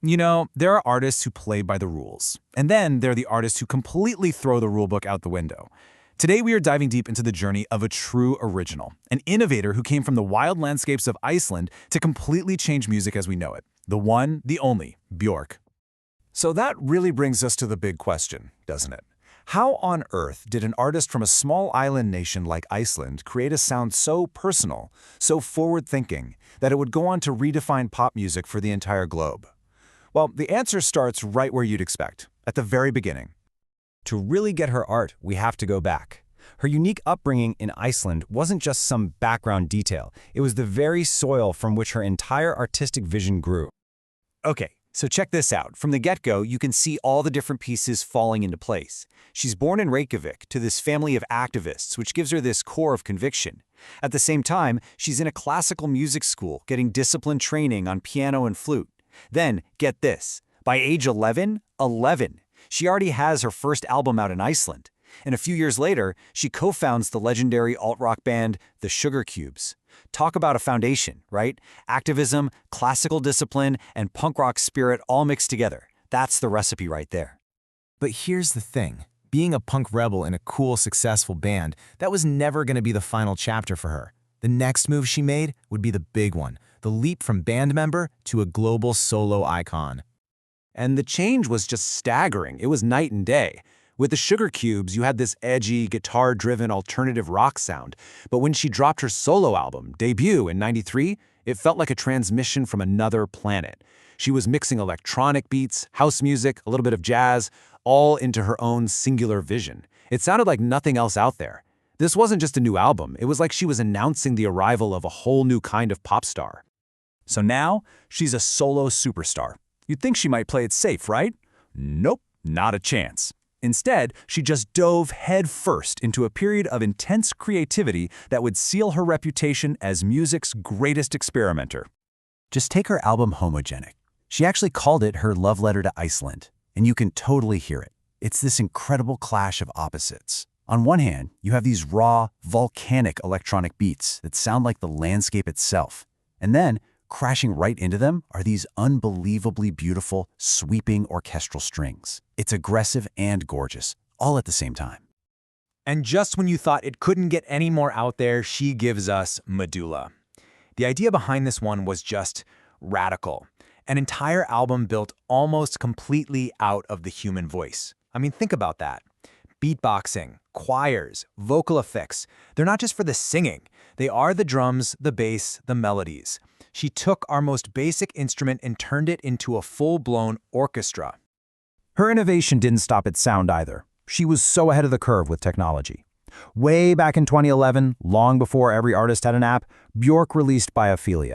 You know, there are artists who play by the rules, and then there are the artists who completely throw the rulebook out the window. Today we are diving deep into the journey of a true original, an innovator who came from the wild landscapes of Iceland to completely change music as we know it. The one, the only, Björk. So that really brings us to the big question, doesn't it? How on earth did an artist from a small island nation like Iceland create a sound so personal, so forward-thinking, that it would go on to redefine pop music for the entire globe? Well, the answer starts right where you'd expect, at the very beginning. To really get her art, we have to go back. Her unique upbringing in Iceland wasn't just some background detail. It was the very soil from which her entire artistic vision grew. Okay, so check this out. From the get-go, you can see all the different pieces falling into place. She's born in Reykjavík to this family of activists, which gives her this core of conviction. At the same time, she's in a classical music school, getting disciplined training on piano and flute. Then, get this, by age 11, she already has her first album out in Iceland. And a few years later, she co-founds the legendary alt-rock band, the Sugarcubes. Talk about a foundation, right? Activism, classical discipline, and punk rock spirit all mixed together. That's the recipe right there. But here's the thing. Being a punk rebel in a cool, successful band, that was never going to be the final chapter for her. The next move she made would be the big one, the leap from band member to a global solo icon. And the change was just staggering. It was night and day. With the Sugarcubes, you had this edgy, guitar-driven alternative rock sound. But when she dropped her solo album, Debut, in '93, it felt like a transmission from another planet. She was mixing electronic beats, house music, a little bit of jazz, all into her own singular vision. It sounded like nothing else out there. This wasn't just a new album. It was like she was announcing the arrival of a whole new kind of pop star. So now, she's a solo superstar. You'd think she might play it safe, right? Nope, not a chance. Instead, she just dove headfirst into a period of intense creativity that would seal her reputation as music's greatest experimenter. Just take her album Homogenic. She actually called it her love letter to Iceland, and you can totally hear it. It's this incredible clash of opposites. On one hand, you have these raw, volcanic electronic beats that sound like the landscape itself. And then, crashing right into them are these unbelievably beautiful, sweeping orchestral strings. It's aggressive and gorgeous, all at the same time. And just when you thought it couldn't get any more out there, she gives us Medulla. The idea behind this one was just radical. An entire album built almost completely out of the human voice. I mean, think about that. Beatboxing, choirs, vocal effects. They're not just for the singing. They are the drums, the bass, the melodies. She took our most basic instrument and turned it into a full-blown orchestra. Her innovation didn't stop at sound either. She was so ahead of the curve with technology. Way back in 2011, long before every artist had an app, Björk released Biography.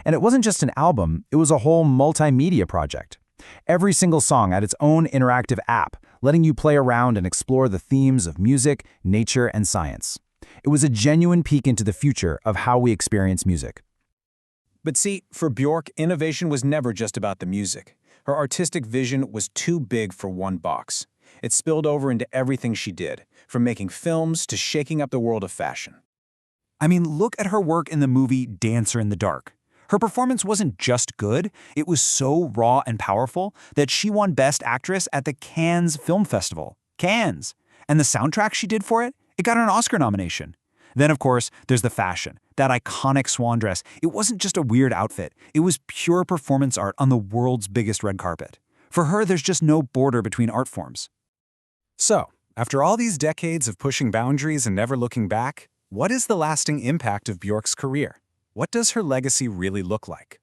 And it wasn't just an album, it was a whole multimedia project. Every single song had its own interactive app, letting you play around and explore the themes of music, nature, and science. It was a genuine peek into the future of how we experience music. But see, for Björk, innovation was never just about the music. Her artistic vision was too big for one box. It spilled over into everything she did, from making films to shaking up the world of fashion. I mean, look at her work in the movie Dancer in the Dark. Her performance wasn't just good, it was so raw and powerful that she won Best Actress at the Cannes Film Festival. Cannes! And the soundtrack she did for it, it got her an Oscar nomination. Then, of course, there's the fashion, that iconic swan dress. It wasn't just a weird outfit. It was pure performance art on the world's biggest red carpet. For her, there's just no border between art forms. So, after all these decades of pushing boundaries and never looking back, what is the lasting impact of Björk's career? What does her legacy really look like?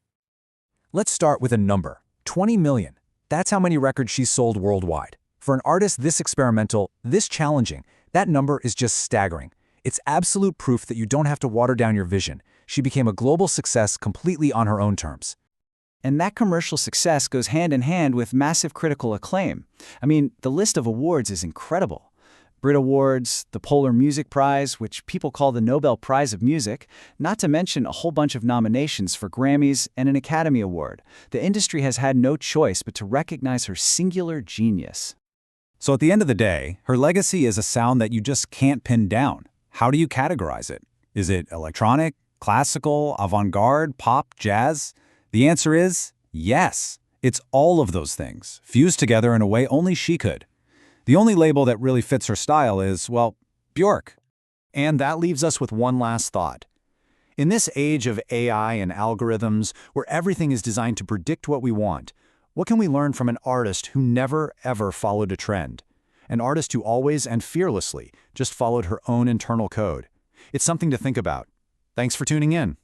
Let's start with a number, 20 million. That's how many records she's sold worldwide. For an artist this experimental, this challenging, that number is just staggering. It's absolute proof that you don't have to water down your vision. She became a global success completely on her own terms. And that commercial success goes hand in hand with massive critical acclaim. I mean, the list of awards is incredible. Brit Awards, the Polar Music Prize, which people call the Nobel Prize of Music, not to mention a whole bunch of nominations for Grammys and an Academy Award. The industry has had no choice but to recognize her singular genius. So at the end of the day, her legacy is a sound that you just can't pin down. How do you categorize it? Is it electronic, classical, avant-garde, pop, jazz? The answer is yes. It's all of those things, fused together in a way only she could. The only label that really fits her style is, well, Björk. And that leaves us with one last thought. In this age of AI and algorithms, where everything is designed to predict what we want, what can we learn from an artist who never, ever followed a trend? An artist who always and fearlessly just followed her own internal code. It's something to think about. Thanks for tuning in.